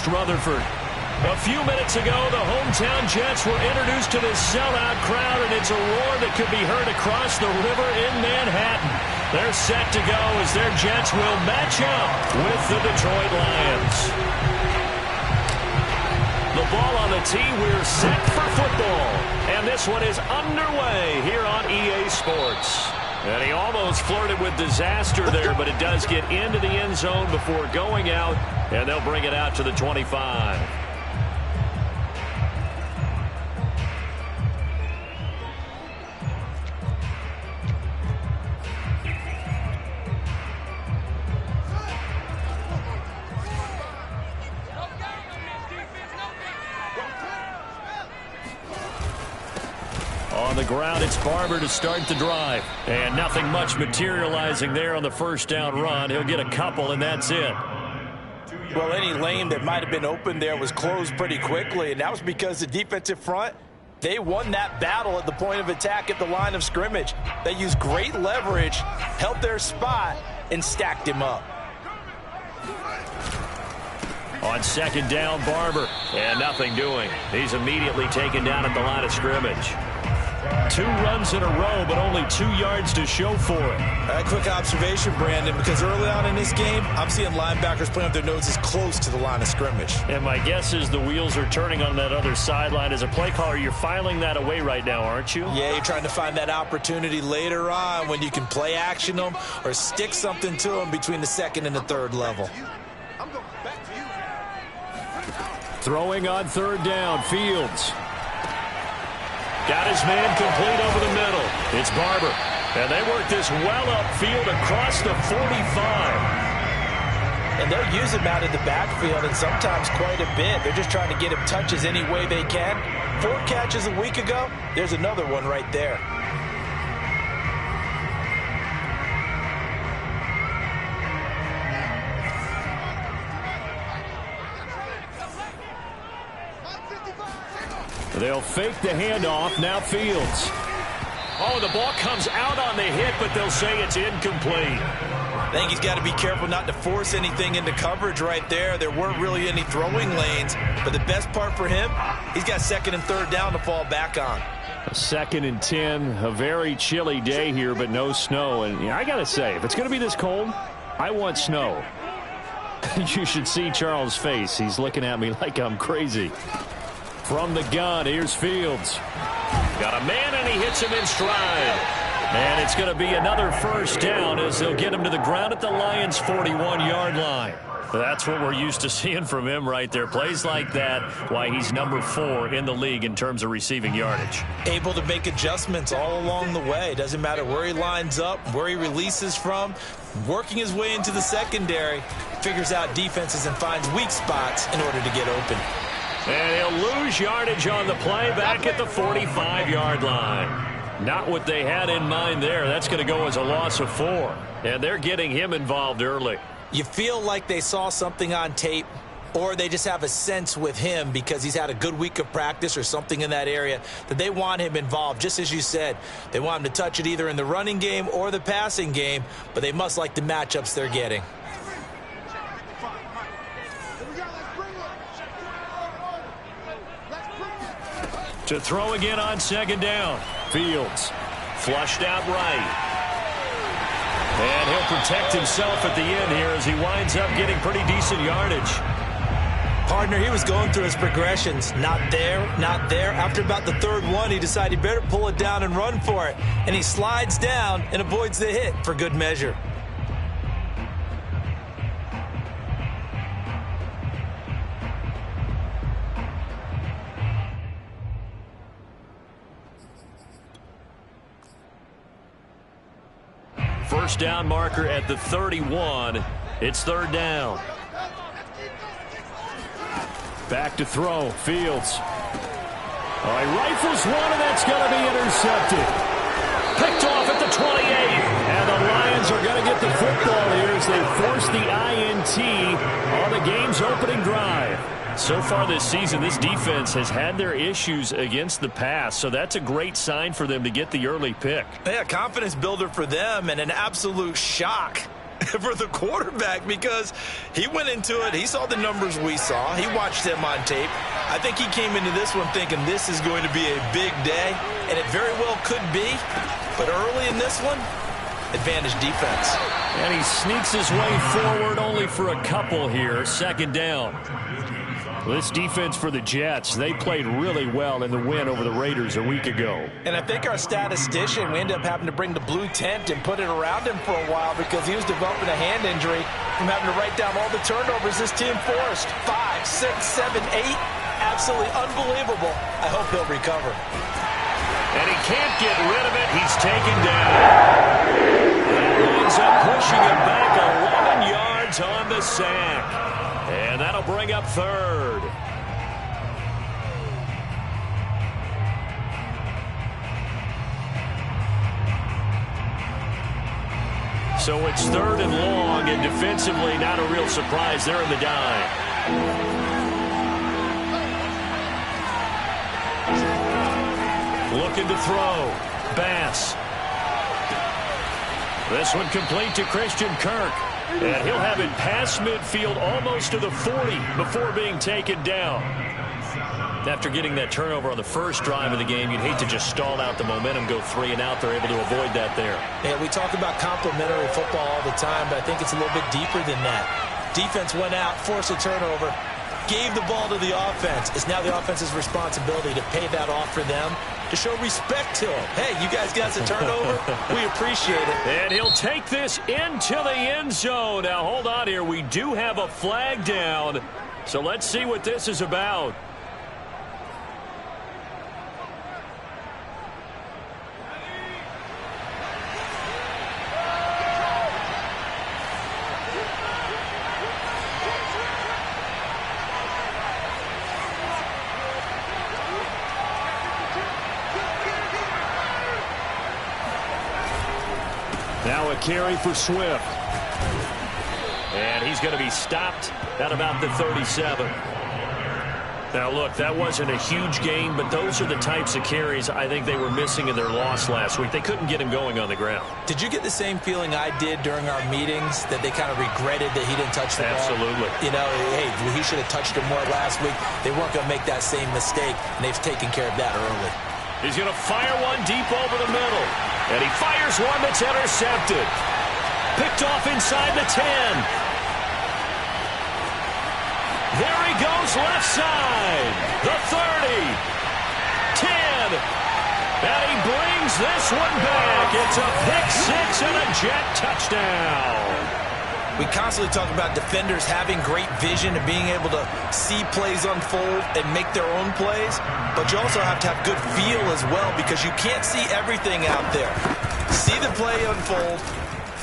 East Rutherford. A few minutes ago, the hometown Jets were introduced to this sellout crowd, and it's a roar that could be heard across the river in Manhattan. They're set to go as their Jets will match up with the Detroit Lions. The ball on the tee, we're set for football. And this one is underway here on EA Sports. And he almost flirted with disaster there, but it does get into the end zone before going out, and they'll bring it out to the 25. On the ground, it's Barber to start the drive. And nothing much materializing there on the first down run. He'll get a couple, and that's it. Well, any lane that might have been open there was closed pretty quickly, and that was because the defensive front, they won that battle at the point of attack at the line of scrimmage. They used great leverage, held their spot, and stacked him up. On second down, Barber, and nothing doing. He's immediately taken down at the line of scrimmage. 2 runs in a row, but only 2 yards to show for it. A quick observation, Brandon, because early on in this game, I'm seeing linebackers putting up their noses close to the line of scrimmage. And my guess is the wheels are turning on that other sideline. As a play caller, you're filing that away right now, aren't you? Yeah, you're trying to find that opportunity later on when you can play action them or stick something to them between the second and the third level. Throwing on third down, Fields. Got his man complete over the middle. It's Barber. And they work this well upfield across the 45. And they'll use him out of the backfield, and sometimes quite a bit. They're just trying to get him touches any way they can. 4 catches a week ago. There's another one right there. They'll fake the handoff. Now Fields. Oh, the ball comes out on the hit, but they'll say it's incomplete. I think he's got to be careful not to force anything into coverage right there. There weren't really any throwing lanes, but the best part for him, he's got second and third down to fall back on. A 2nd and 10, a very chilly day here, but no snow. And I got to say, if it's going to be this cold, I want snow. You should see Charles' face. He's looking at me like I'm crazy. From the gun, here's Fields. Got a man, and he hits him in stride. And it's going to be another first down as they'll get him to the ground at the Lions' 41-yard line. That's what we're used to seeing from him right there. Plays like that, why he's number 4 in the league in terms of receiving yardage. Able to make adjustments all along the way. Doesn't matter where he lines up, where he releases from. Working his way into the secondary, figures out defenses and finds weak spots in order to get open. And he'll lose yardage on the play back at the 45-yard line. Not what they had in mind there. That's going to go as a loss of 4. And they're getting him involved early. You feel like they saw something on tape, or they just have a sense with him because he's had a good week of practice or something in that area that they want him involved. Just as you said, they want him to touch it either in the running game or the passing game, but they must like the matchups they're getting. To throw again on second down. Fields flushed out right. And he'll protect himself at the end here as he winds up getting pretty decent yardage. Partner, he was going through his progressions. Not there, not there. After about the third one, he decided he better pull it down and run for it. And he slides down and avoids the hit for good measure. First down marker at the 31. It's third down. Back to throw. Fields. All right, rifles one, and that's going to be intercepted. Picked off at the 28. And the Lions are going to get the football here as they force the INT on the game's opening drive. So far this season, this defense has had their issues against the pass, so that's a great sign for them to get the early pick. Yeah, confidence builder for them and an absolute shock for the quarterback because he went into it. He saw the numbers we saw. He watched them on tape. I think he came into this one thinking this is going to be a big day, and it very well could be. But early in this one, advantage defense. And he sneaks his way forward only for a couple here. Second down. This defense for the Jets, they played really well in the win over the Raiders a week ago. And I think our statistician, we ended up having to bring the blue tent and put it around him for a while because he was developing a hand injury from having to write down all the turnovers this team forced. 5, 6, 7, 8. Absolutely unbelievable. I hope he'll recover. And he can't get rid of it. He's taken down. That ends up pushing him back 11 yards on the sack. And that'll bring up third. So it's third and long, and defensively not a real surprise. They're in the dime. Looking to throw. Bass. This one complete to Christian Kirk. And he'll have it past midfield almost to the 40 before being taken down. After getting that turnover on the first drive of the game, you'd hate to just stall out the momentum, go 3 and out. They're able to avoid that there. Yeah, we talk about complementary football all the time, but I think it's a little bit deeper than that. Defense went out, forced a turnover, gave the ball to the offense. It's now the offense's responsibility to pay that off for them, to show respect to them. Hey, you guys got the turnover? We appreciate it. And he'll take this into the end zone. Now, hold on here. We do have a flag down. So let's see what this is about. Now a carry for Swift. And he's going to be stopped at about the 37. Now, look, that wasn't a huge gain, but those are the types of carries I think they were missing in their loss last week. They couldn't get him going on the ground. Did you get the same feeling I did during our meetings, that they kind of regretted that he didn't touch the ball? Absolutely. You know, hey, he should have touched it more last week. They weren't going to make that same mistake, and they've taken care of that early. He's going to fire one deep over the middle. And he fires one that's intercepted. Picked off inside the 10. There he goes left side. The 30. 10. And he brings this one back. It's a pick six and a Jet touchdown. We constantly talk about defenders having great vision and being able to see plays unfold and make their own plays, but you also have to have good feel as well because you can't see everything out there. See the play unfold,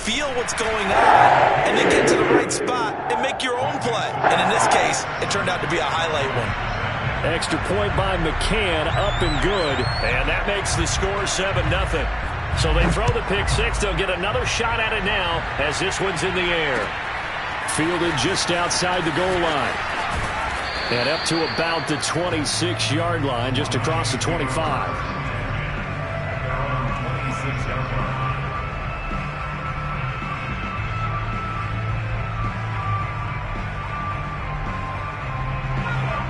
feel what's going on, and then get to the right spot and make your own play. And in this case, it turned out to be a highlight one. Extra point by McCann, up and good, and that makes the score 7-0. So they throw the pick six. They'll get another shot at it now as this one's in the air. Fielded just outside the goal line. And up to about the 26-yard line, just across the 25.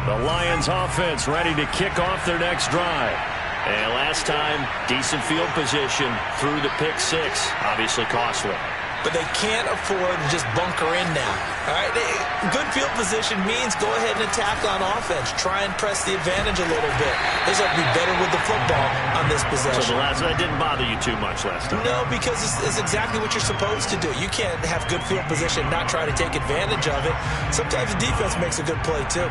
The Lions offense ready to kick off their next drive. And last time, decent field position through the pick six. Obviously costly. But they can't afford to just bunker in now. All right, good field position means go ahead and attack on offense. Try and press the advantage a little bit. They just have to be better with the football on this possession. So that didn't bother you too much last time? No, because it's exactly what you're supposed to do. You can't have good field position and not try to take advantage of it. Sometimes the defense makes a good play, too.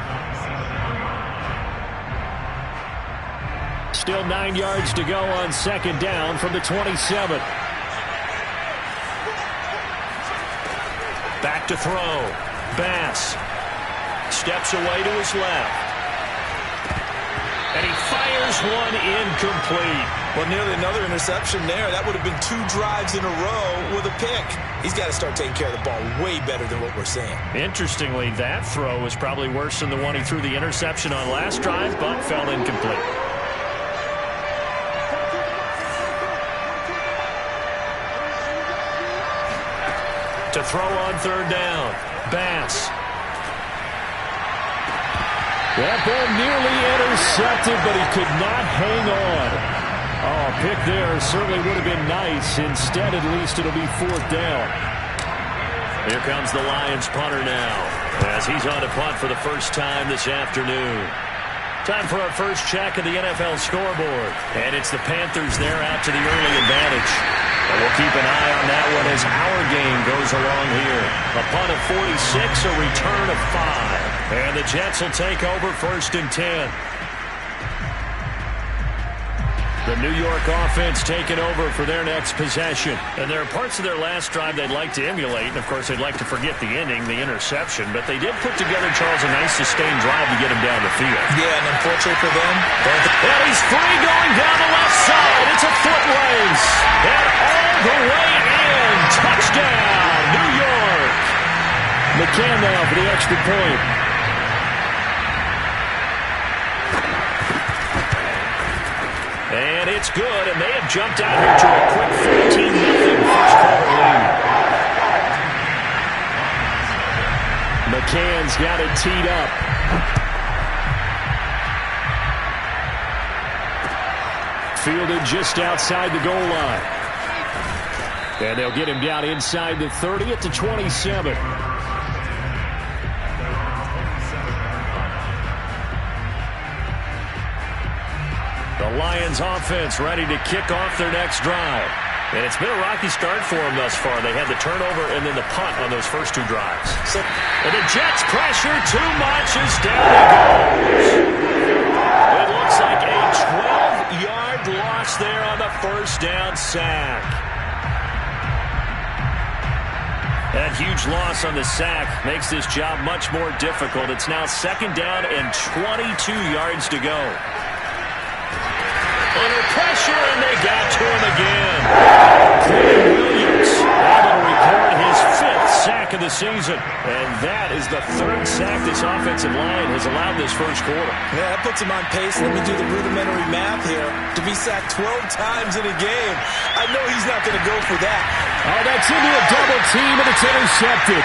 Still 9 yards to go on second down from the 27. Back to throw. Bass steps away to his left. And he fires one incomplete. Well, nearly another interception there. That would have been 2 drives in a row with a pick. He's got to start taking care of the ball way better than what we're seeing. Interestingly, that throw was probably worse than the one he threw the interception on last drive, but fell incomplete. To throw on third down. Bass. That ball nearly intercepted, but he could not hang on. Oh, a pick there certainly would have been nice. Instead, at least it'll be fourth down. Here comes the Lions punter now, as he's on to punt for the first time this afternoon. Time for our first check of the NFL scoreboard. And it's the Panthers there out to the early advantage. And we'll keep an eye on that one as our game goes along here. A punt of 46, a return of 5. And the Jets will take over 1st and 10. The New York offense taking over for their next possession. And there are parts of their last drive they'd like to emulate. And, of course, they'd like to forget the ending, the interception. But they did put together, Charles, a nice sustained drive to get him down the field. Yeah, and unfortunately for them, and he's free going down the left side. It's a foot race. And all the way in. Touchdown, New York. McCann now for the extra point. And it's good, and they have jumped out here to a quick 14-0 first quarter lead. McCann's got it teed up. Fielded just outside the goal line. And they'll get him down inside the 30 at the 27. The Lions offense ready to kick off their next drive. And it's been a rocky start for them thus far. They had the turnover and then the punt on those first two drives. And the Jets pressure too much as down he goes. It looks like a 12-yard loss there on the first down sack. That huge loss on the sack makes this job much more difficult. It's now 2nd down and 22 yards to go. Under pressure, and they got to him again. Quinn Williams able to record his 5th sack of the season. And that is the 3rd sack this offensive line has allowed this first quarter. Yeah, that puts him on pace. Let me do the rudimentary math here. To be sacked 12 times in a game, I know he's not going to go for that. Oh, that's into a double team, and it's intercepted.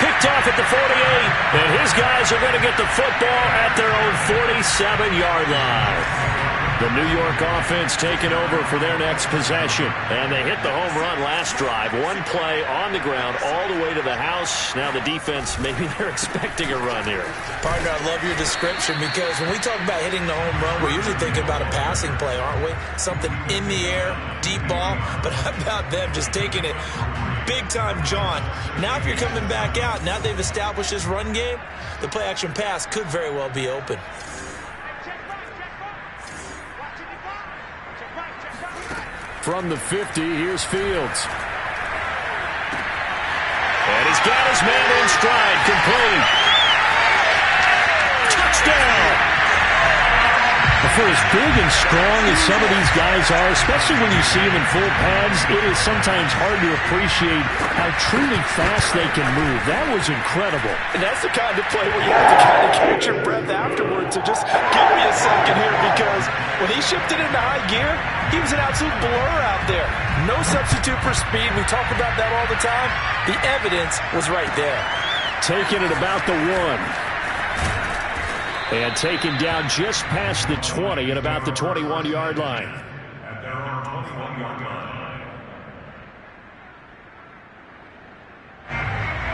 Picked off at the 48, and his guys are going to get the football at their own 47-yard line. The New York offense taking over for their next possession. And they hit the home run last drive. One play on the ground all the way to the house. Now the defense, maybe they're expecting a run here. Partner, I love your description because when we talk about hitting the home run, we're usually thinking about a passing play, aren't we? Something in the air, deep ball. But how about them just taking it big-time jaunt? Now if you're coming back out, now they've established this run game, the play-action pass could very well be open. From the 50, here's Fields. And he's got his man in stride, complete. Touchdown! For as big and strong as some of these guys are, especially when you see them in full pads, it is sometimes hard to appreciate how truly fast they can move. That was incredible. And that's the kind of play where you have to kind of catch your breath afterwards. So just give me a second here, because when he shifted into high gear, he was an absolute blur out there. No substitute for speed. We talk about that all the time. The evidence was right there. Taking it about the 1. And taken down just past the 20 at about the 21-yard line.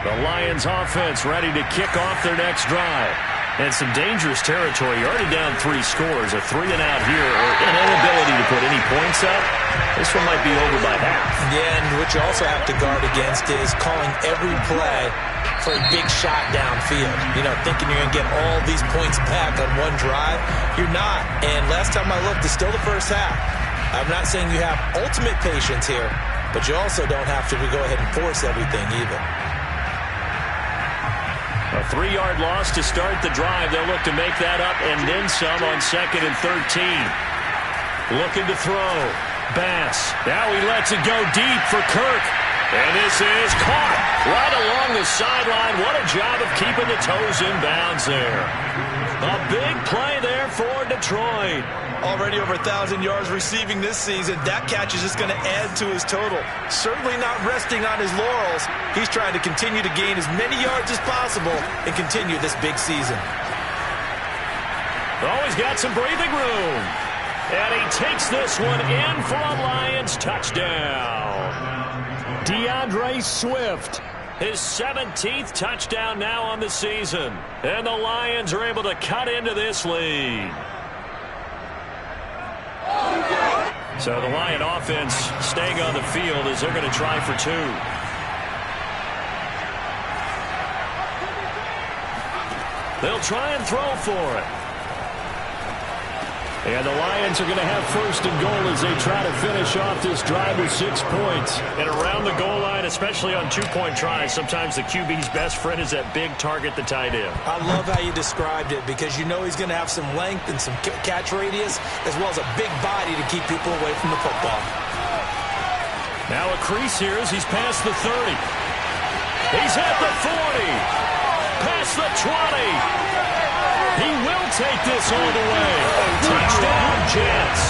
The Lions offense ready to kick off their next drive. And some dangerous territory. You're already down 3 scores. A 3-and-out here, or an inability to put any points up. This one might be over by half. Yeah, and what you also have to guard against is calling every play for a big shot downfield. You know, thinking you're going to get all these points back on one drive. You're not. And last time I looked, it's still the first half. I'm not saying you have ultimate patience here, but you also don't have to go ahead and force everything either. A 3-yard loss to start the drive. They'll look to make that up and then some on 2nd and 13. Looking to throw. Bass. Now he lets it go deep for Kirk. And this is caught right along the sideline. What a job of keeping the toes in bounds there. A big play there for Detroit. Already over 1,000 yards receiving this season. That catch is just going to add to his total. Certainly not resting on his laurels. He's trying to continue to gain as many yards as possible and continue this big season. Oh, he's got some breathing room. And he takes this one in for a Lions touchdown. DeAndre Swift, his 17th touchdown now on the season. And the Lions are able to cut into this lead. So the Lion offense staying on the field as they're going to try for two. They'll try and throw for it. And the Lions are going to have first and goal as they try to finish off this drive with 6 points. And around the goal line, especially on two-point tries, sometimes the QB's best friend is that big target, the tight end. I love how you described it because you know he's going to have some length and some catch radius as well as a big body to keep people away from the football. Now a crease here as he's past the 30. He's at the 40. Past the 20. He will take this all the way. Touchdown, Jets.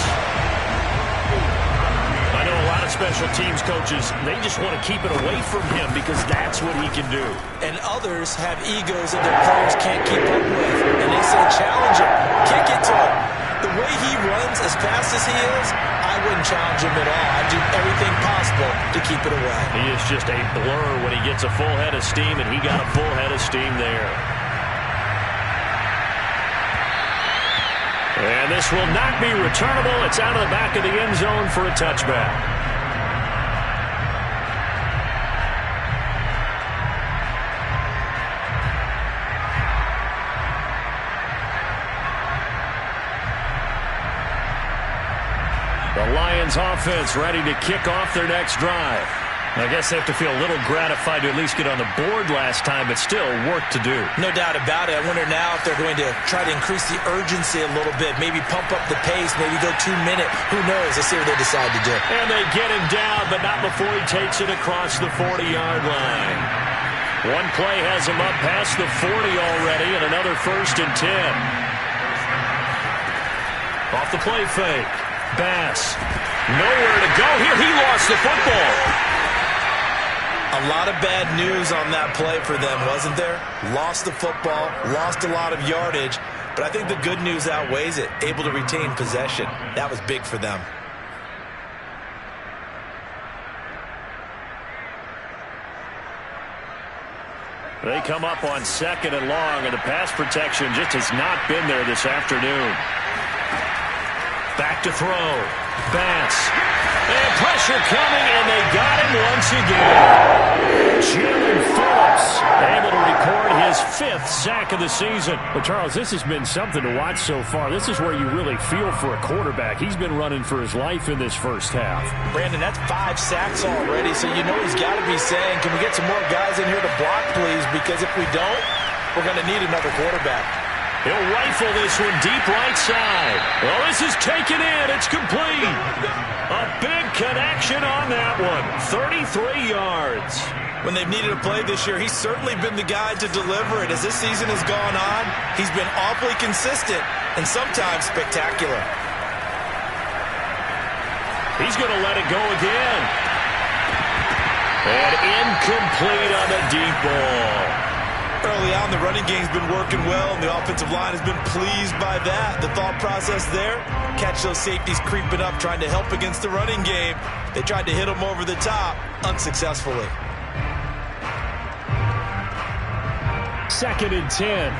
I know a lot of special teams coaches, they just want to keep it away from him because that's what he can do. And others have egos that their players can't keep up with. And they say challenge him, kick it to him. The way he runs as fast as he is, I wouldn't challenge him at all. I'd do everything possible to keep it away. He is just a blur when he gets a full head of steam, and he got a full head of steam there. And this will not be returnable. It's out of the back of the end zone for a touchback. The Lions offense ready to kick off their next drive. I guess they have to feel a little gratified to at least get on the board last time, but still work to do. No doubt about it. I wonder now if they're going to try to increase the urgency a little bit, maybe pump up the pace, maybe go 2 minute. Who knows? Let's see what they decide to do. And they get him down, but not before he takes it across the 40-yard line. One play has him up past the 40 already, and another 1st and 10. Off the play fake. Bass. Nowhere to go here. He lost the football. A lot of bad news on that play for them, wasn't there? Lost the football, lost a lot of yardage, but I think the good news outweighs it. Able to retain possession. That was big for them. They come up on 2nd and long, and the pass protection just has not been there this afternoon. Back to throw. Bass. And pressure coming, and they got him once again. Jalen Phillips able to record his 5th sack of the season. But, Charles, this has been something to watch so far. This is where you really feel for a quarterback. He's been running for his life in this first half. Brandon, that's 5 sacks already, so you know he's got to be saying, can we get some more guys in here to block, please? Because if we don't, we're going to need another quarterback. He'll rifle this one deep right side. Well, this is taken in. It's complete. A big connection on that one. 33 yards. When they've needed a play this year, he's certainly been the guy to deliver it. As this season has gone on, he's been awfully consistent and sometimes spectacular. He's going to let it go again. And incomplete on the deep ball. Early on, the running game's been working well, and the offensive line has been pleased by that. The thought process there, catch those safeties creeping up, trying to help against the running game. They tried to hit them over the top, unsuccessfully. 2nd and 10.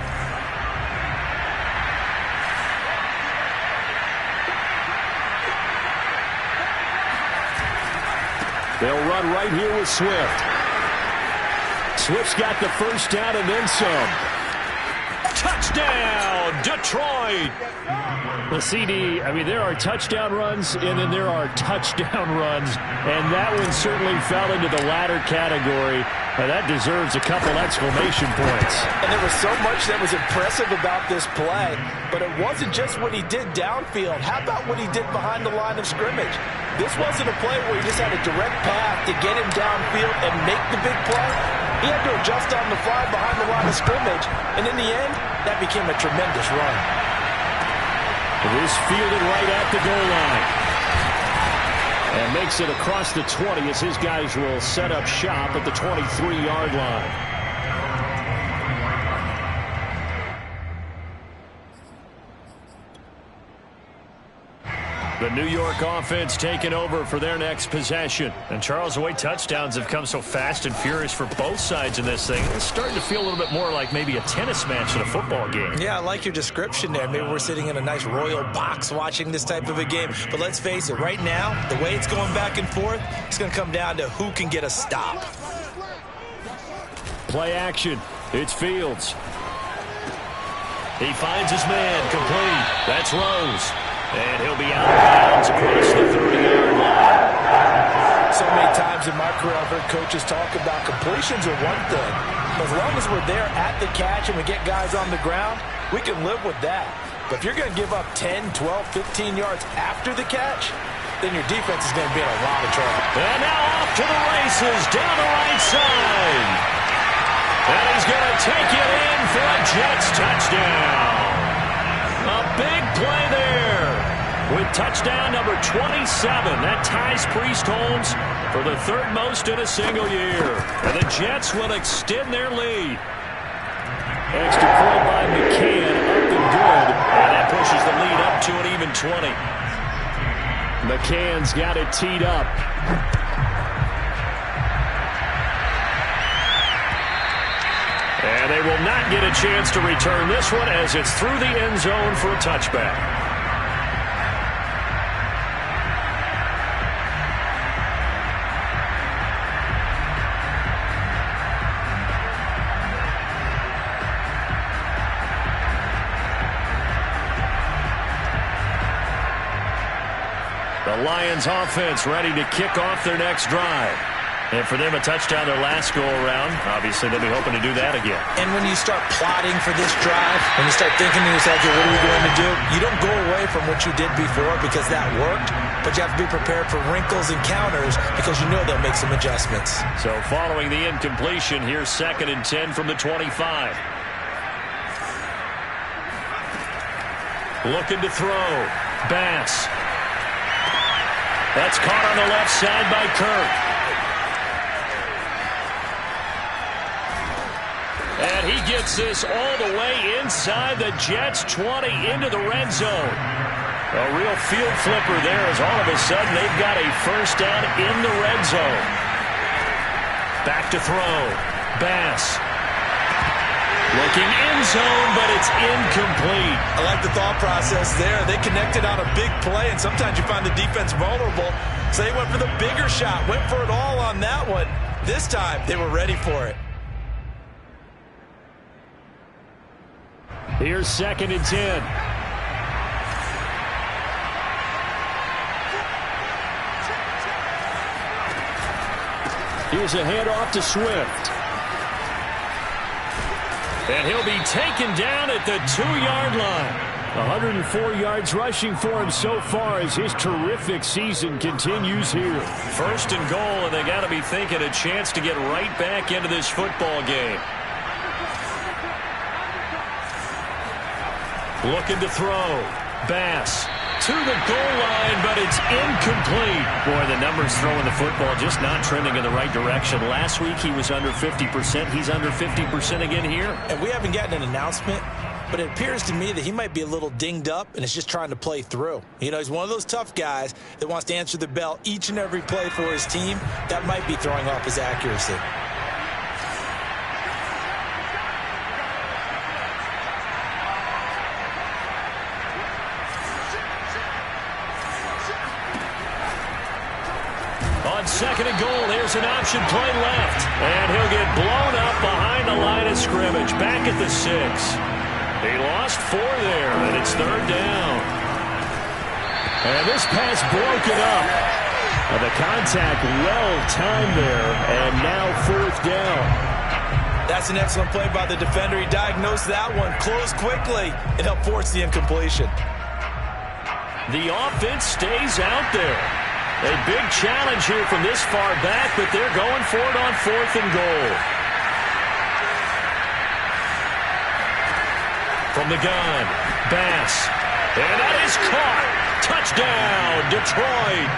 They'll run right here with Swift. Swift's got the first down and then some. Touchdown, Detroit. The CD, I mean, there are touchdown runs, and then there are touchdown runs, and that one certainly fell into the latter category. Well, that deserves a couple exclamation points. And there was so much that was impressive about this play, but it wasn't just what he did downfield. How about what he did behind the line of scrimmage? This wasn't a play where he just had a direct path to get him downfield and make the big play. He had to adjust on the fly behind the line of scrimmage, and in the end, that became a tremendous run. It is fielded right at the goal line. And makes it across the 20 as his guys will set up shop at the 23-yard line. The New York offense taking over for their next possession. And Charles, the way touchdowns have come so fast and furious for both sides in this thing, it's starting to feel a little bit more like maybe a tennis match in a football game. Yeah, I like your description there. Maybe we're sitting in a nice royal box watching this type of a game. But let's face it, right now, the way it's going back and forth, it's going to come down to who can get a stop. Play action. It's Fields. He finds his man, complete. That's Rose. And he'll be out of bounds across the 30-yard line. So many times in my career, I've heard coaches talk about completions are one thing. But as long as we're there at the catch and we get guys on the ground, we can live with that. But if you're going to give up 10, 12, 15 yards after the catch, then your defense is going to be in a lot of trouble. And now off to the races down the right side. And he's going to take it in for a Jets touchdown. A big play there with touchdown number 27. That ties Priest Holmes for the third most in a single year. And the Jets will extend their lead. Extra point by McCann, up and good. And that pushes the lead up to an even 20. McCann's got it teed up. And they will not get a chance to return this one as it's through the end zone for a touchback. The Lions offense ready to kick off their next drive. And for them, a touchdown their last go-around. Obviously, they'll be hoping to do that again. And when you start plotting for this drive, when you start thinking to yourself, what are we going to do? You don't go away from what you did before because that worked, but you have to be prepared for wrinkles and counters because you know they'll make some adjustments. So following the incompletion, here's 2nd and 10 from the 25. Looking to throw. Bass. That's caught on the left side by Kirk. And he gets this all the way inside the Jets 20 into the red zone. A real field flipper there as all of a sudden they've got a first down in the red zone. Back to throw. Bass. Looking end zone, but it's incomplete. I like the thought process there. They connected on a big play, and sometimes you find the defense vulnerable. So they went for the bigger shot, went for it all on that one. This time, they were ready for it. Here's 2nd and 10. Here's a handoff to Swift. And he'll be taken down at the 2-yard line. 104 yards rushing for him so far as his terrific season continues here. 1st and goal, and they got to be thinking a chance to get right back into this football game. Looking to throw. Bass to the goal line, but it's incomplete. Boy, the numbers throwing the football just not trending in the right direction. Last week he was under 50%. He's under 50% again here. And we haven't gotten an announcement, but it appears to me that he might be a little dinged up and is just trying to play through. You know, he's one of those tough guys that wants to answer the bell each and every play for his team. That might be throwing off his accuracy. On 2nd and goal, there's an option play left. And he'll get blown up behind the line of scrimmage. Back at the 6. He lost 4 there, and it's 3rd down. And this pass broken up. The contact well-timed there, and now 4th down. That's an excellent play by the defender. He diagnosed that one, closed quickly, and helped force the incompletion. The offense stays out there. A big challenge here from this far back, but they're going for it on 4th and goal. From the gun, Bass. And that is caught. Touchdown, Detroit.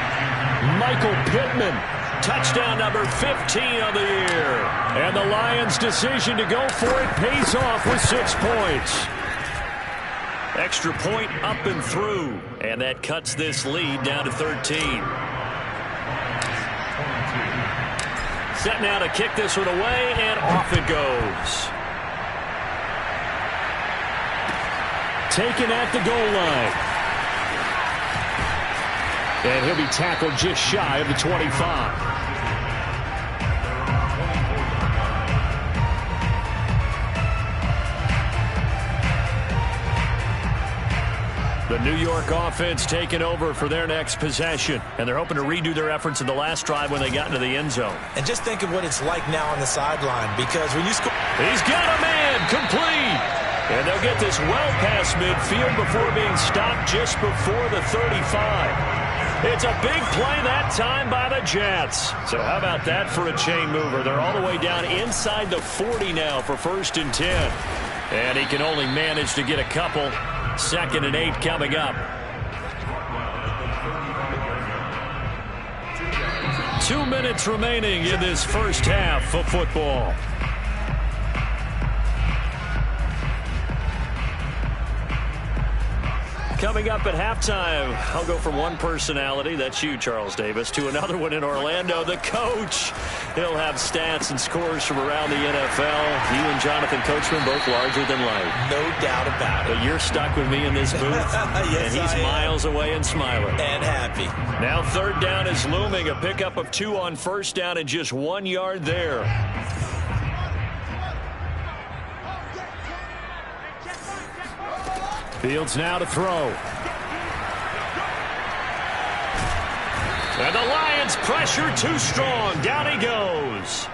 Michael Pittman. Touchdown number 15 on the year. And the Lions' decision to go for it pays off with 6 points. Extra point up and through. And that cuts this lead down to 13. Set now to kick this one away, and off it goes. Taken at the goal line. And he'll be tackled just shy of the 25. The New York offense taking over for their next possession. And they're hoping to redo their efforts in the last drive when they got into the end zone. And just think of what it's like now on the sideline, because when you score... He's got a man, complete. And they'll get this well past midfield before being stopped just before the 35. It's a big play that time by the Jets. So how about that for a chain mover? They're all the way down inside the 40 now for 1st and 10. And he can only manage to get a couple. 2nd and 8 coming up. 2 minutes remaining in this first half of football. Coming up at halftime, I'll go from one personality, that's you, Charles Davis, to another one in Orlando, the coach. He'll have stats and scores from around the NFL. You and Jonathan Coachman both larger than life. No doubt about it. But you're stuck with me in this booth. Yes, and he's miles away and smiling. And happy. Now 3rd down is looming. A pickup of 2 on 1st down and just 1 yard there. Fields now to throw. And the Lions pressure too strong. Down he goes.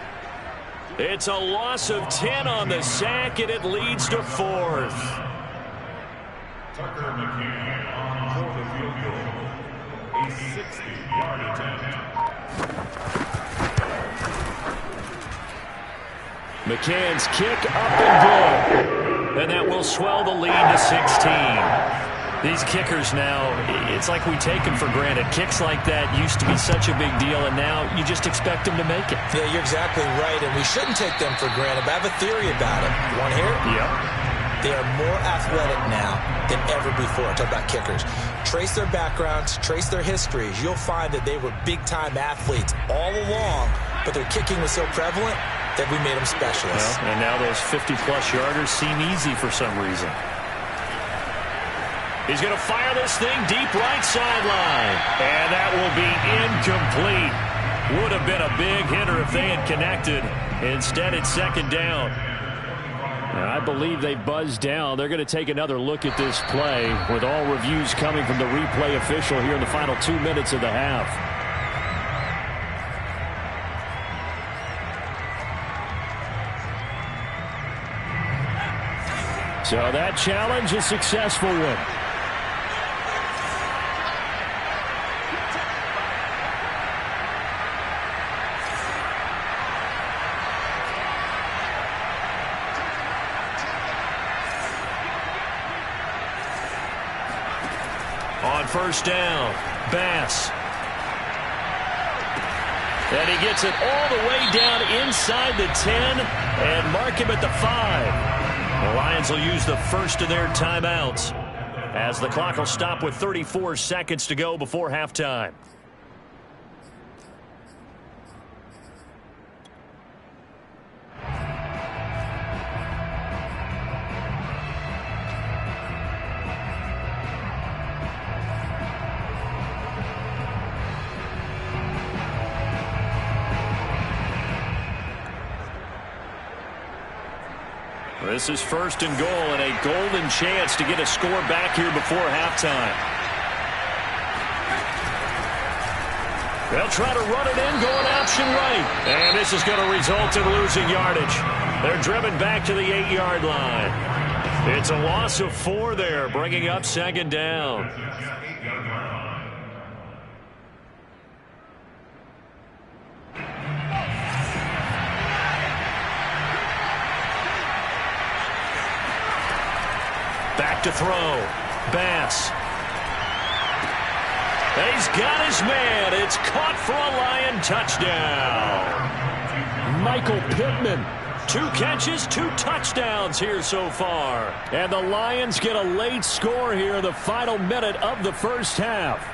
It's a loss of 10 on the sack, and it leads to 4th. Tucker McKinnon for the field goal. A 60-yard attempt. McCann's kick up and good. And that will swell the lead to 16. These kickers now, it's like we take them for granted. Kicks like that used to be such a big deal, and now you just expect them to make it. Yeah, you're exactly right, and we shouldn't take them for granted. But I have a theory about it. You want to hear it? Yep. They are more athletic now than ever before. Talk about kickers. Trace their backgrounds, trace their histories. You'll find that they were big-time athletes all along, but their kicking was so prevalent that we made them specialists. Well, and now those 50-plus yarders seem easy for some reason. He's going to fire this thing deep right sideline. And that will be incomplete. Would have been a big hitter if they had connected. Instead, it's 2nd down. And I believe they buzzed down. They're going to take another look at this play with all reviews coming from the replay official here in the final 2 minutes of the half. So that challenge, a successful one. On 1st down, Bass. And he gets it all the way down inside the 10 and mark him at the 5. The Lions will use the first of their timeouts as the clock will stop with 34 seconds to go before halftime. This is 1st and goal and a golden chance to get a score back here before halftime. They'll try to run it in, going option right. And this is going to result in losing yardage. They're driven back to the 8-yard line. It's a loss of 4 there, bringing up second down. Back to throw. Bass. He's got his man. It's caught for a Lion touchdown. Michael Pittman. 2 catches, 2 touchdowns here so far. And the Lions get a late score here in the final minute of the first half.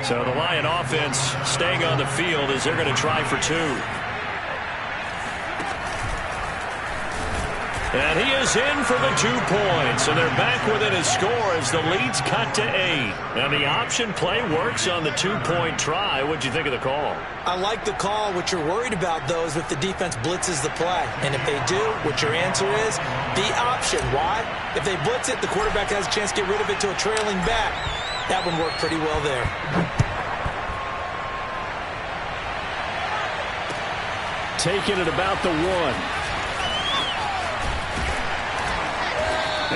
So the Lion offense staying on the field as they're going to try for 2. And he is in for the 2 points. And they're back within a score as the lead's cut to 8. And the option play works on the 2-point try. What'd you think of the call? I like the call. What you're worried about, though, is if the defense blitzes the play. And if they do, what your answer is, the option. Why? If they blitz it, the quarterback has a chance to get rid of it to a trailing back. That one worked pretty well there. Taking it about the 1.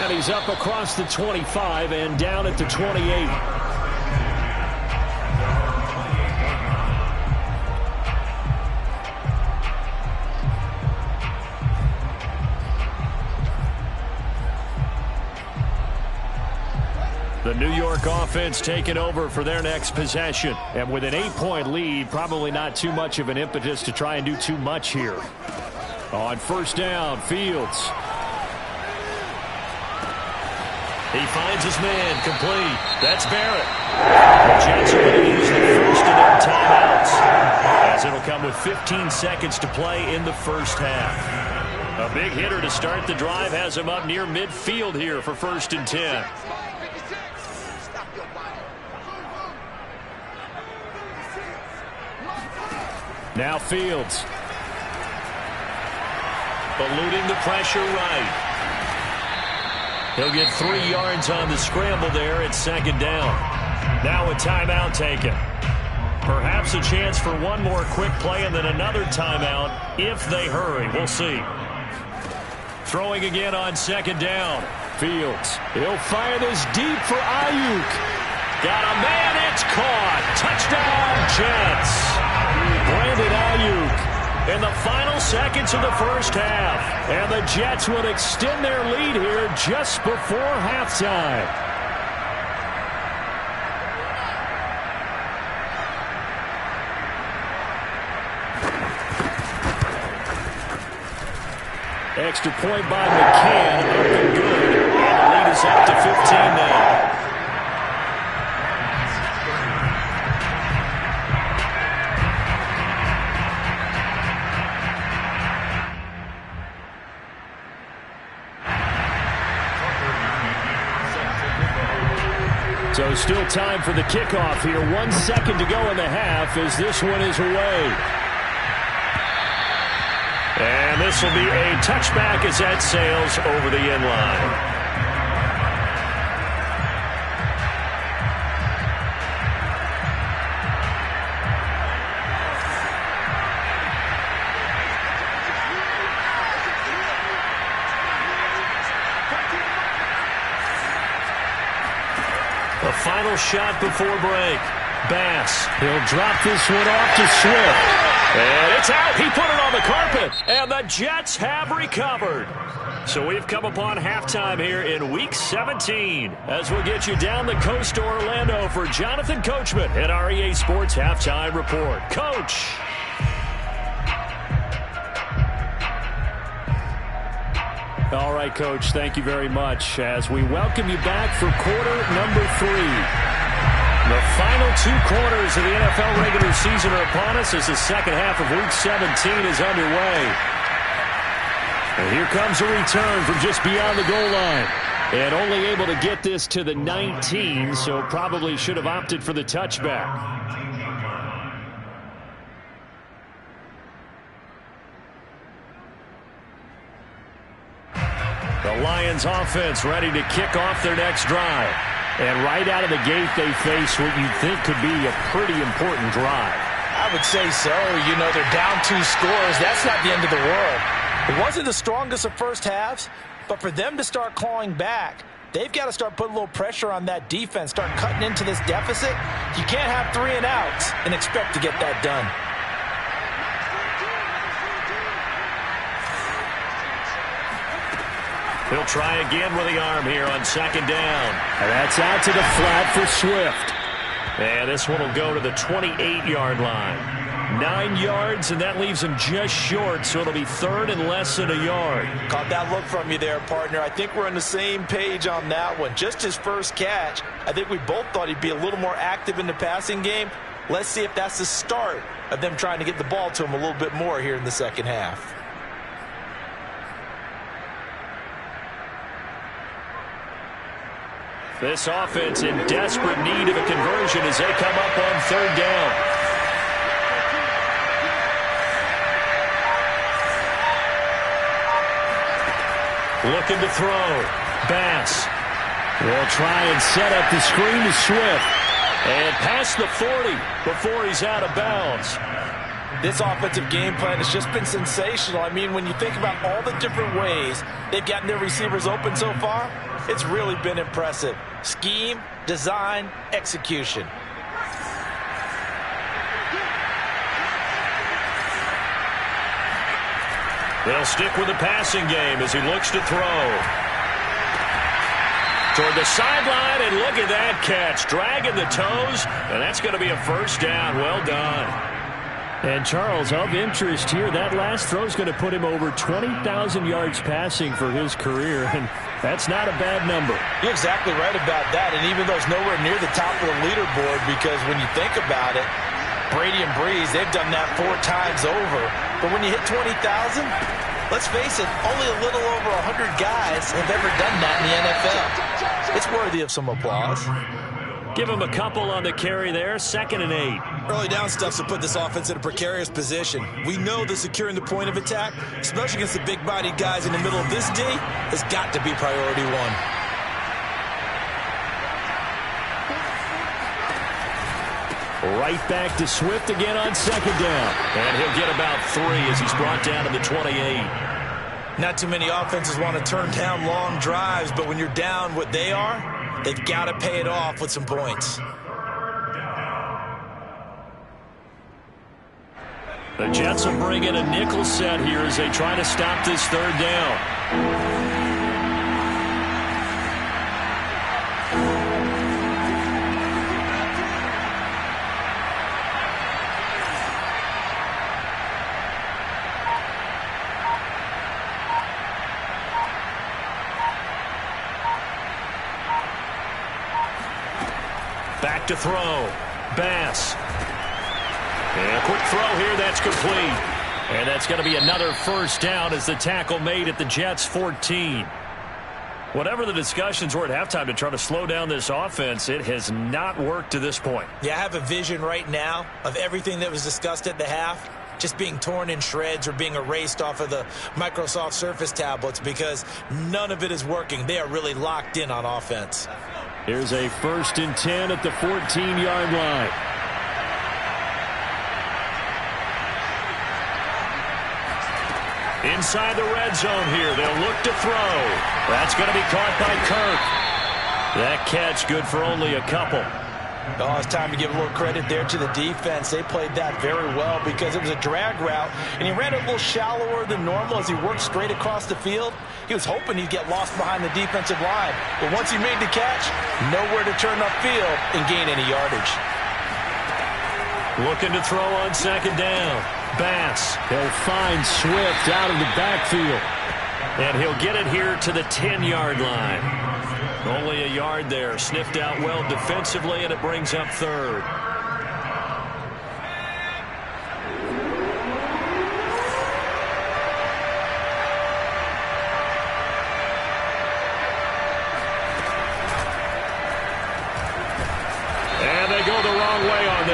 And he's up across the 25 and down at the 28. The New York offense taking over for their next possession. And with an 8-point lead, probably not too much of an impetus to try and do too much here. On first down, Fields. He finds his man, complete. That's Barrett. The Jets are going to use the first of their timeouts, as it'll come with 15 seconds to play in the first half. A big hitter to start the drive has him up near midfield here for 1st and 10. Now Fields. Eluding the pressure right. He'll get 3 yards on the scramble there at 2nd down. Now a timeout taken. Perhaps a chance for one more quick play and then another timeout if they hurry. We'll see. Throwing again on 2nd down. Fields. He'll fire this deep for Ayuk. Got a man. It's caught. Touchdown, Jets. Brandon Ayuk. In the final seconds of the first half. And the Jets would extend their lead here just before halftime. Extra point by McCann. Looking good. And the lead is up to 15 now. So still time for the kickoff here. 1 second to go in the half as this one is away. And this will be a touchback as that sails over the end line. The final shot before break. Bass. He'll drop this one off to Swift. And it's out. He put it on the carpet. And the Jets have recovered. So we've come upon halftime here in Week 17. As we'll get you down the coast to Orlando for Jonathan Coachman at our EA Sports Halftime Report. Coach. All right, Coach, thank you very much as we welcome you back for quarter number 3. The final 2 quarters of the NFL regular season are upon us as the second half of Week 17 is underway. And here comes a return from just beyond the goal line. And only able to get this to the 19, so probably should have opted for the touchback. The Lions offense ready to kick off their next drive. And right out of the gate, they face what you'd think could be a pretty important drive. I would say so. You know, they're down 2 scores. That's not the end of the world. It wasn't the strongest of first halves, but for them to start clawing back, they've got to start putting a little pressure on that defense, start cutting into this deficit. You can't have 3 and outs and expect to get that done. He'll try again with the arm here on 2nd down. And that's out to the flat for Swift. And this one will go to the 28-yard line. 9 yards, and that leaves him just short, so it'll be 3rd and less than a yard. Caught that look from you there, partner. I think we're on the same page on that one. Just his first catch. I think we both thought he'd be a little more active in the passing game. Let's see if that's the start of them trying to get the ball to him a little bit more here in the second half. This offense in desperate need of a conversion as they come up on 3rd down. Looking to throw. Bass will try and set up the screen to Swift. And past the 40 before he's out of bounds. This offensive game plan has just been sensational. I mean, when you think about all the different ways they've gotten their receivers open so far, it's really been impressive. Scheme, design, execution. They'll stick with the passing game as he looks to throw. Toward the sideline, and look at that catch. Dragging the toes, and that's going to be a 1st down. Well done. And Charles, of interest here, that last throw is going to put him over 20,000 yards passing for his career, and that's not a bad number. You're exactly right about that, and even though it's nowhere near the top of the leaderboard, because when you think about it, Brady and Breeze, they've done that 4 times over. But when you hit 20,000, let's face it, only a little over 100 guys have ever done that in the NFL. It's worthy of some applause. Give him a couple on the carry there. 2nd and 8. Early down stuff's to put this offense in a precarious position. We know that securing the point of attack, especially against the big-bodied guys in the middle of this D, has got to be priority 1. Right back to Swift again on 2nd down. And he'll get about 3 as he's brought down to the 28. Not too many offenses want to turn down long drives, but when you're down what they are, they've got to pay it off with some points. The Jets will bring in a nickel set here as they try to stop this 3rd down. Back to throw. Bass. And a quick throw here. That's complete. And that's going to be another 1st down as the tackle made at the Jets' 14. Whatever the discussions were at halftime to try to slow down this offense, it has not worked to this point. Yeah, I have a vision right now of everything that was discussed at the half just being torn in shreds or being erased off of the Microsoft Surface tablets because none of it is working. They are really locked in on offense. Here's a 1st and 10 at the 14-yard line. Inside the red zone here. They'll look to throw. That's going to be caught by Kirk. That catch good for only a couple. Oh, it's time to give a little credit there to the defense. They played that very well because it was a drag route, and he ran it a little shallower than normal as he worked straight across the field. He was hoping he'd get lost behind the defensive line, but once he made the catch, nowhere to turn upfield and gain any yardage. Looking to throw on 2nd down. Bass. He'll find Swift out of the backfield. And he'll get it here to the 10-yard line. Only a yard there. Sniffed out well defensively, and it brings up 3rd.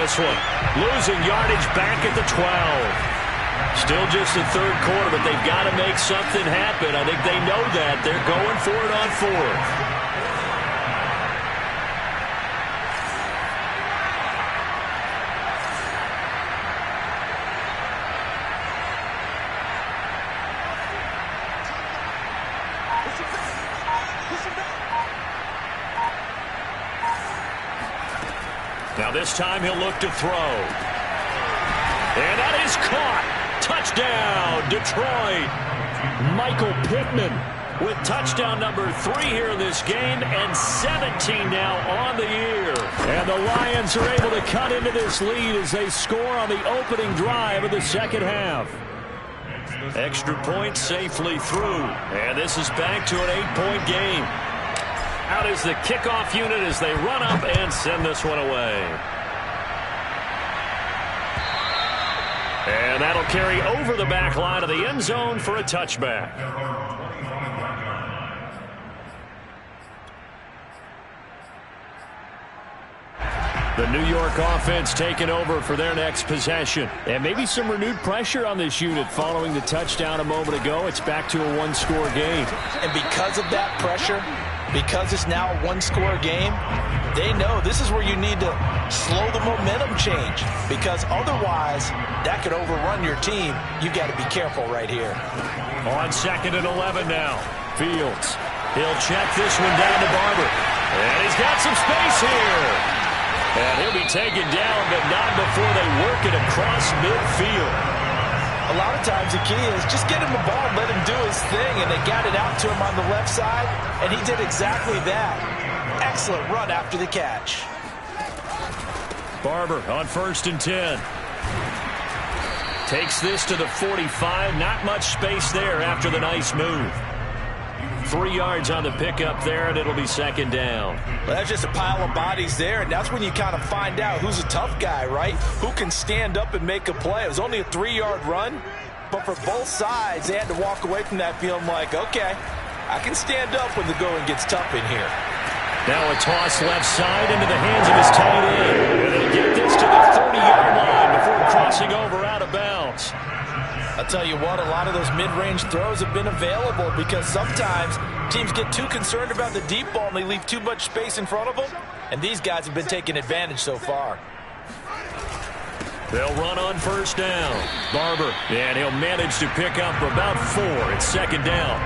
this one. Losing yardage back at the 12. Still just the third quarter, but they've got to make something happen. I think they know that. They're going for it on fourth. Now this time he'll look to throw. And that is caught. Touchdown, Detroit. Michael Pittman with touchdown number 3 here in this game, and 17 now on the year. And the Lions are able to cut into this lead as they score on the opening drive of the second half. Extra point safely through. And this is back to an 8-point game. Out is the kickoff unit as they run up and send this one away. And that'll carry over the back line of the end zone for a touchback. The New York offense taking over for their next possession. And maybe some renewed pressure on this unit following the touchdown a moment ago. It's back to a one-score game. And because of that pressure, because it's now a one-score game, they know this is where you need to slow the momentum change, because otherwise that could overrun your team. You've got to be careful right here. On 2nd and 11 now. Fields. He'll check this one down to Barber. And he's got some space here. And he'll be taken down, but not before they work it across midfield. A lot of times the key is just get him the ball, let him do his thing, and they got it out to him on the left side, and he did exactly that. Excellent run after the catch. Barber on 1st and 10. Takes this to the 45. Not much space there after the nice move. 3 yards on the pickup there, and it'll be 2nd down. Well, that's just a pile of bodies there, and that's when you kind of find out who's a tough guy, right? Who can stand up and make a play. It was only a 3-yard run, but for both sides, they had to walk away from that feeling like, okay, I can stand up when the going gets tough in here. Now a toss left side into the hands of his tight end. And they get this to the 30-yard line before crossing over out of bounds. I'll tell you what, a lot of those mid-range throws have been available because sometimes teams get too concerned about the deep ball and they leave too much space in front of them, and these guys have been taking advantage so far. They'll run on 1st down. Barber, and he'll manage to pick up about 4. It's 2nd down.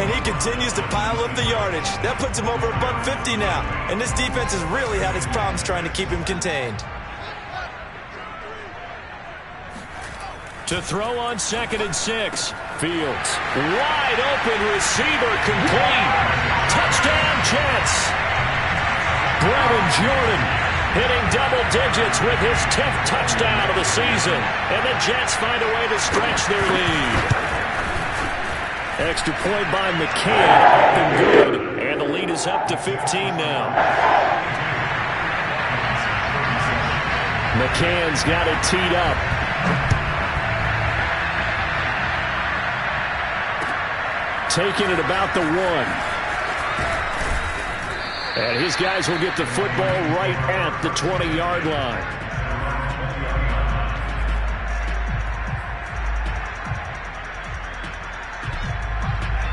And he continues to pile up the yardage. That puts him over $150 now, and this defense has really had its problems trying to keep him contained. To throw on 2nd and 6. Fields. Wide open receiver complete. Touchdown Jets. Brevin Jordan hitting double digits with his 10th touchdown of the season. And the Jets find a way to stretch their lead. Extra point by McCann. Up and good. And the lead is up to 15 now. McCann's got it teed up. Taking it about the 1. And his guys will get the football right at the 20-yard line.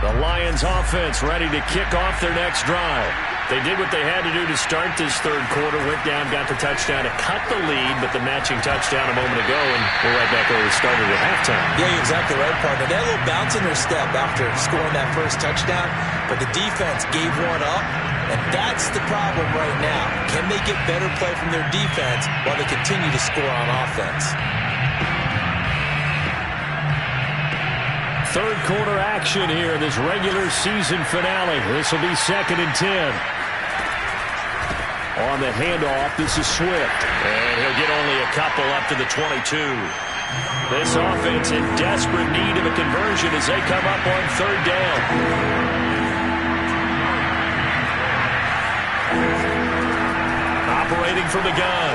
The Lions offense ready to kick off their next drive. They did what they had to do to start this third quarter, went down, got the touchdown to cut the lead, but the matching touchdown a moment ago, and we're right back where we started at halftime. Yeah, you're exactly right, partner. They had a little bounce in their step after scoring that first touchdown, but the defense gave one up, and that's the problem right now. Can they get better play from their defense while they continue to score on offense? Third quarter action here in this regular season finale. This will be 2nd and 10. On the handoff, this is Swift. And he'll get only a couple up to the 22. This offense in desperate need of a conversion as they come up on 3rd down. Operating from the gun.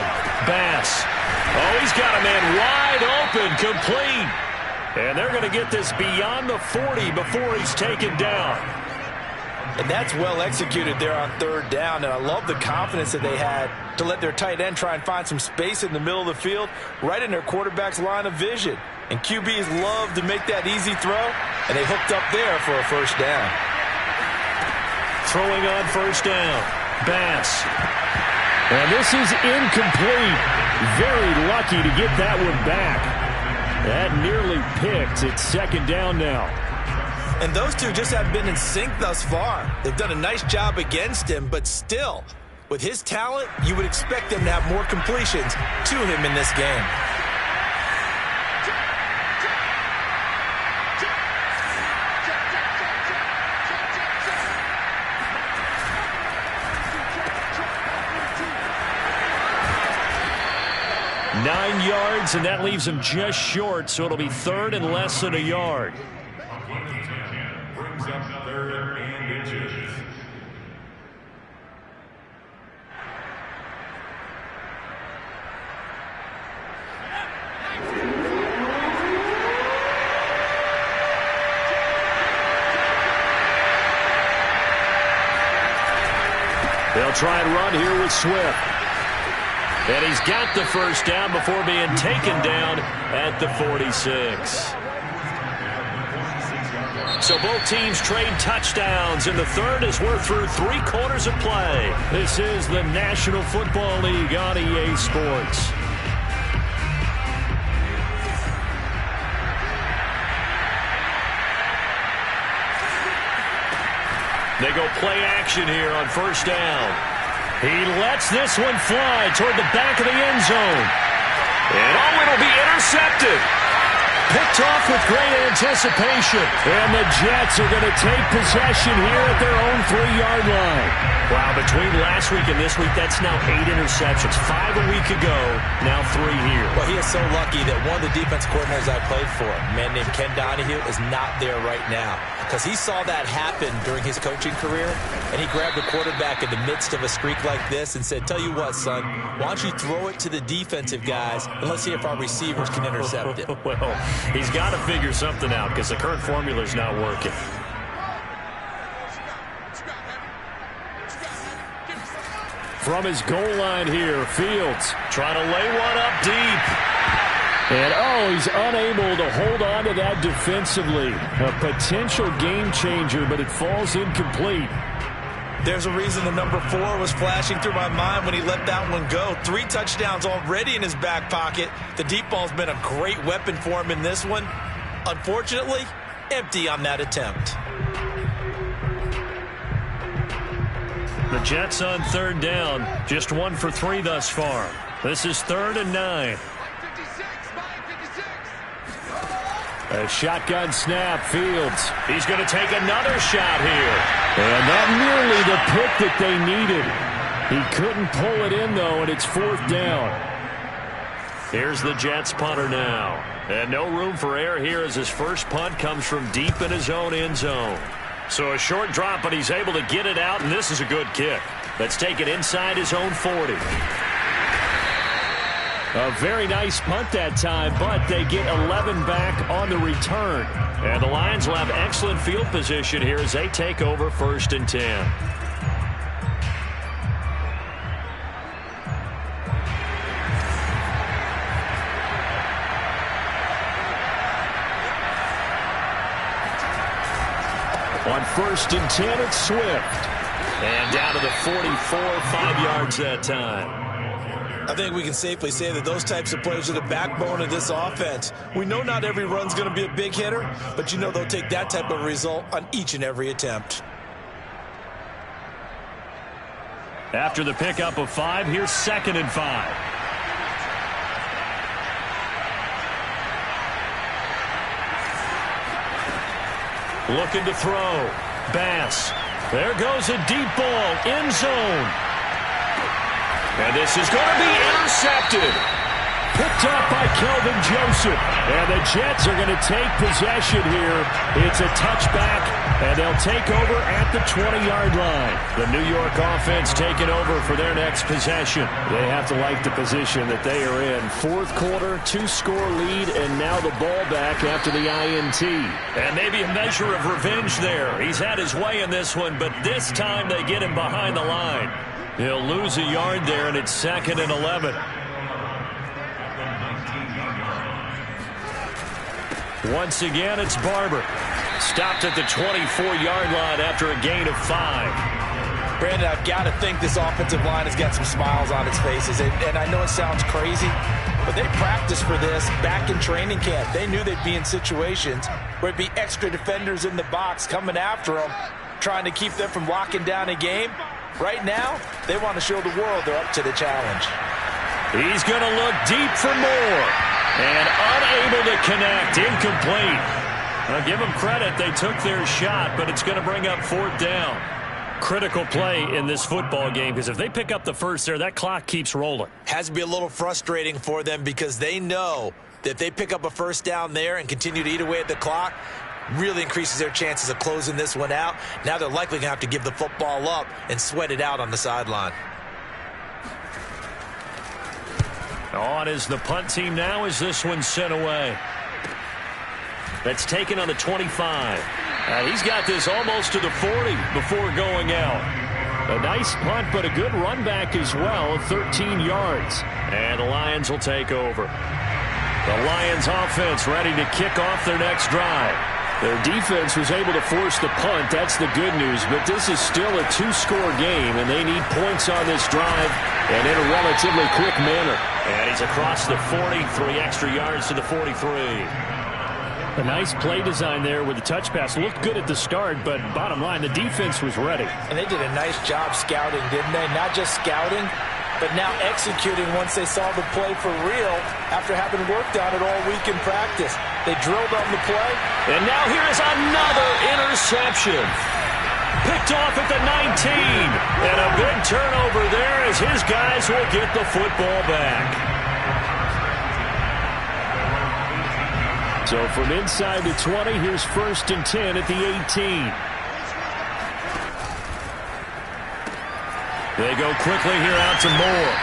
Bass. Oh, he's got a man wide open, complete. And they're going to get this beyond the 40 before he's taken down. And that's well executed there on third down. And I love the confidence that they had to let their tight end try and find some space in the middle of the field, right in their quarterback's line of vision. And QBs love to make that easy throw, and they hooked up there for a first down. Throwing on first down, Bass. And this is incomplete. Very lucky to get that one back. That nearly picked. It's second down now. And those two just haven't been in sync thus far. They've done a nice job against him, but still, with his talent, you would expect them to have more completions to him in this game. Nine yards, and that leaves him just short, so it'll be third and less than a yard. Brings up third and inches. They'll try and run here with Swift. And he's got the first down before being taken down at the 46. So both teams trade touchdowns in the third as we're through 3 quarters of play. This is the National Football League on EA Sports. They go play action here on first down. He lets this one fly toward the back of the end zone. And it'll be intercepted. Picked off with great anticipation. And the Jets are going to take possession here at their own 3-yard line. Wow, between last week and this week, that's now 8 interceptions. 5 a week ago, now 3 here. Well, he is so lucky that one of the defense coordinators I played for, a man named Ken Donahue, is not there right now. Because he saw that happen during his coaching career, and he grabbed the quarterback in the midst of a streak like this and said, tell you what, son, why don't you throw it to the defensive guys, and let's see if our receivers can intercept it. Well, he's got to figure something out because the current formula is not working. From his goal line here, Fields trying to lay one up deep. And, he's unable to hold on to that defensively. A potential game changer, but it falls incomplete. There's a reason the number 4 was flashing through my mind when he let that one go. 3 touchdowns already in his back pocket. The deep ball's been a great weapon for him in this one. Unfortunately, empty on that attempt. The Jets on third down, just 1 for 3 thus far. This is 3rd and 9. A shotgun snap, Fields. He's going to take another shot here. And not nearly the pick that they needed. He couldn't pull it in, though, and it's 4th down. Here's the Jets punter now. And no room for error here as his first punt comes from deep in his own end zone. So a short drop, but he's able to get it out, and this is a good kick. Let's take it inside his own 40. A very nice punt that time, but they get 11 back on the return. And the Lions will have excellent field position here as they take over 1st and 10. On 1st and 10, it's Swift. And down to the 44, 5 yards that time. I think we can safely say that those types of players are the backbone of this offense. We know not every run's going to be a big hitter, but you know they'll take that type of result on each and every attempt. After the pickup of 5, here's 2nd and 5. Looking to throw. Bass. There goes a deep ball. End zone. And this is going to be intercepted. Picked up by Kelvin Joseph. And the Jets are going to take possession here. It's a touchback, and And they'll take over at the 20-yard line. The New York offense taking over for their next possession. They have to like the position that they are in. Fourth quarter, 2-score lead, and now the ball back after the INT. And maybe a measure of revenge there. He's had his way in this one, but this time they get him behind the line. He'll lose a yard there, and it's 2nd and 11. Once again, it's Barber. Stopped at the 24-yard line after a gain of 5. Brandon, I've got to think this offensive line has got some smiles on its faces. And I know it sounds crazy, but they practiced for this back in training camp. They knew they'd be in situations where it'd be extra defenders in the box coming after them, trying to keep them from locking down a game. Right now, they want to show the world they're up to the challenge. He's going to look deep for more. And unable to connect. Incomplete. I'll give them credit. They took their shot, but it's going to bring up 4th down. Critical play in this football game, because if they pick up the first there, that clock keeps rolling. Has to be a little frustrating for them because they know that if they pick up a first down there and continue to eat away at the clock, really increases their chances of closing this one out. Now they're likely going to have to give the football up and sweat it out on the sideline. On is the punt team now as this one's sent away. That's taken on the 25. He's got this almost to the 40 before going out. A nice punt, but a good run back as well, 13 yards. And the Lions will take over. The Lions offense ready to kick off their next drive. Their defense was able to force the punt. That's the good news. But this is still a 2-score game, and they need points on this drive and in a relatively quick manner. And he's across the 40, 3 extra yards to the 43. A nice play design there with the touch pass. Looked good at the start, but bottom line, the defense was ready. And they did a nice job scouting, didn't they? Not just scouting, but now executing once they saw the play for real after having worked on it all week in practice. They drilled on the play. And now here is another interception. Picked off at the 19. And a big turnover there as his guys will get the football back. So from inside the 20, here's 1st and 10 at the 18. They go quickly here out to Moore.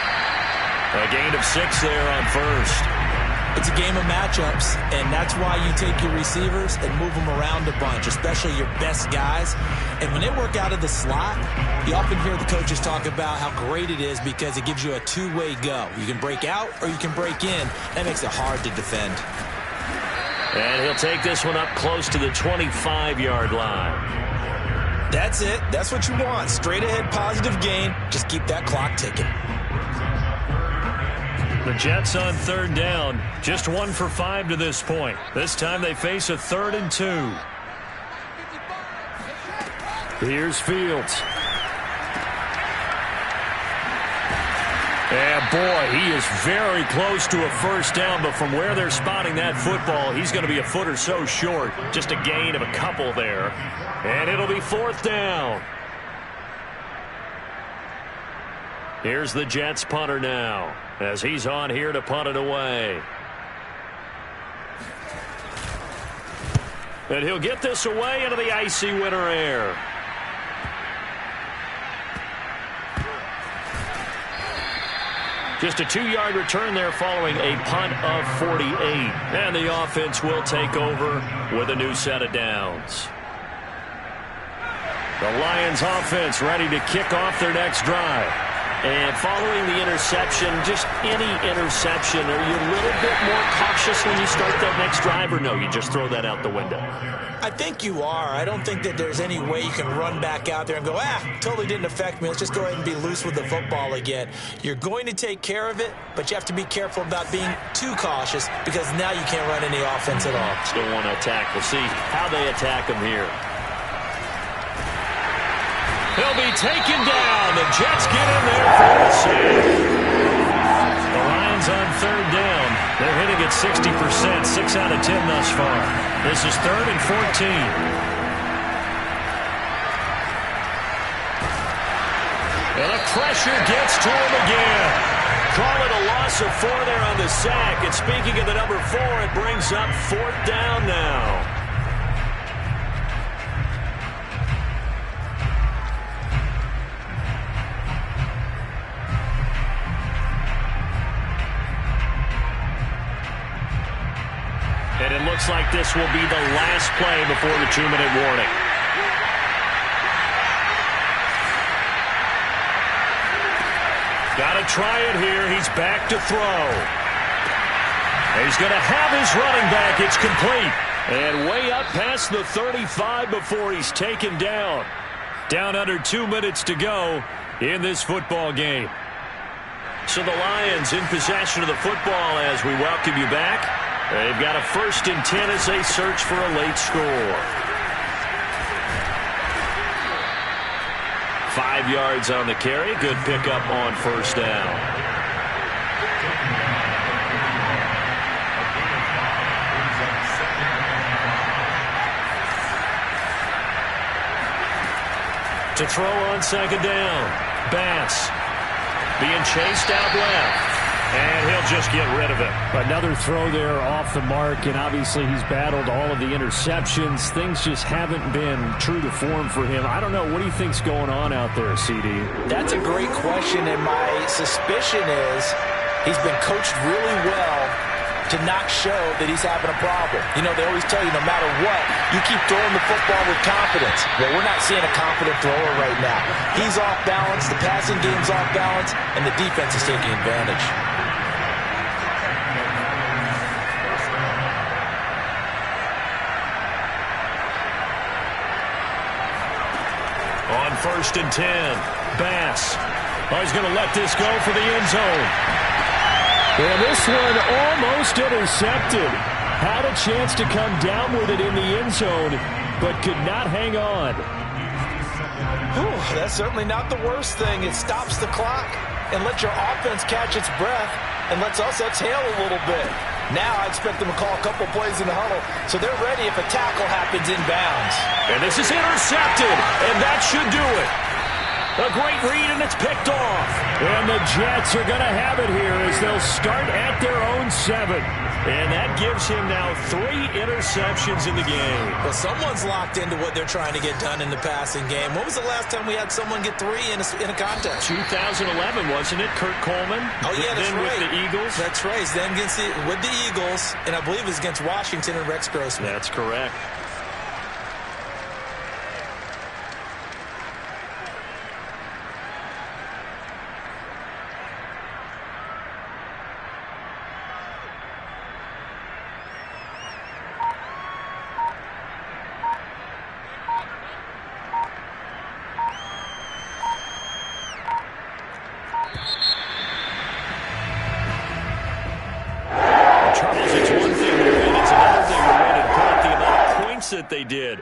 A gain of 6 there on 1st. It's a game of matchups, and that's why you take your receivers and move them around a bunch, especially your best guys. And when they work out of the slot, you often hear the coaches talk about how great it is because it gives you a two-way go. You can break out or you can break in. That makes it hard to defend. And he'll take this one up close to the 25-yard line. That's it. That's what you want. Straight ahead positive gain. Just keep that clock ticking. The Jets on 3rd down. Just 1 for 5 to this point. This time they face a 3rd and 2. Here's Fields. And boy, he is very close to a first down, but from where they're spotting that football, he's going to be a foot or so short. Just a gain of a couple there. And it'll be 4th down. Here's the Jets punter now, as he's on here to punt it away. And he'll get this away into the icy winter air. Just a 2-yard return there following a punt of 48. And the offense will take over with a new set of downs. The Lions offense ready to kick off their next drive. And following the interception, just any interception, are you a little bit more cautious when you start that next drive, or no, you just throw that out the window? I think you are. I don't think that there's any way you can run back out there and go, totally didn't affect me. Let's just go ahead and be loose with the football again. You're going to take care of it, but you have to be careful about being too cautious because now you can't run any offense at all. Still want to attack. We'll see how they attack him here. He'll be taken down. The Jets get in there for the sack. The Lions on 3rd down. They're hitting at 60%, 6 out of 10 thus far. This is 3rd and 14. And the pressure gets to him again. Call it a loss of 4 there on the sack. And speaking of the number 4, it brings up 4th down now. looks like this will be the last play before the 2-minute warning. Got to try it here. He's back to throw. He's going to have his running back. It's complete. And way up past the 35 before he's taken down. Down under 2 minutes to go in this football game. So the Lions in possession of the football as we welcome you back. They've got a 1st and 10 as they search for a late score. 5 yards on the carry. Good pickup on 1st down. To throw on 2nd down. Bass being chased out left. And he'll just get rid of it. Another throw there off the mark, and obviously he's battled all of the interceptions. Things just haven't been true to form for him. I don't know. What do you think's going on out there, CD? That's a great question, and my suspicion is he's been coached really well to not show that he's having a problem. You know, they always tell you no matter what, you keep throwing the football with confidence. Well, we're not seeing a confident thrower right now. He's off balance, the passing game's off balance, and the defense is taking advantage. On 1st and 10, Bass. Oh, he's going to let this go for the end zone. And this one almost intercepted. Had a chance to come down with it in the end zone, but could not hang on. Whew, that's certainly not the worst thing. It stops the clock and lets your offense catch its breath and lets us exhale a little bit. Now I expect them to call a couple plays in the huddle, so they're ready if a tackle happens inbounds. And this is intercepted, and that should do it. A great read, and it's picked off. And the Jets are going to have it here as they'll start at their own 7. And that gives him now 3 interceptions in the game. Well, someone's locked into what they're trying to get done in the passing game. When was the last time we had someone get 3 in a contest? 2011, wasn't it? Kurt Coleman. Oh, yeah, that's then right. With the Eagles. That's right. Then with the Eagles, and I believe it was against Washington and Rex Grossman. That's correct. Charles, it's one thing to win. It's another thing to win and put up the amount of points that they did.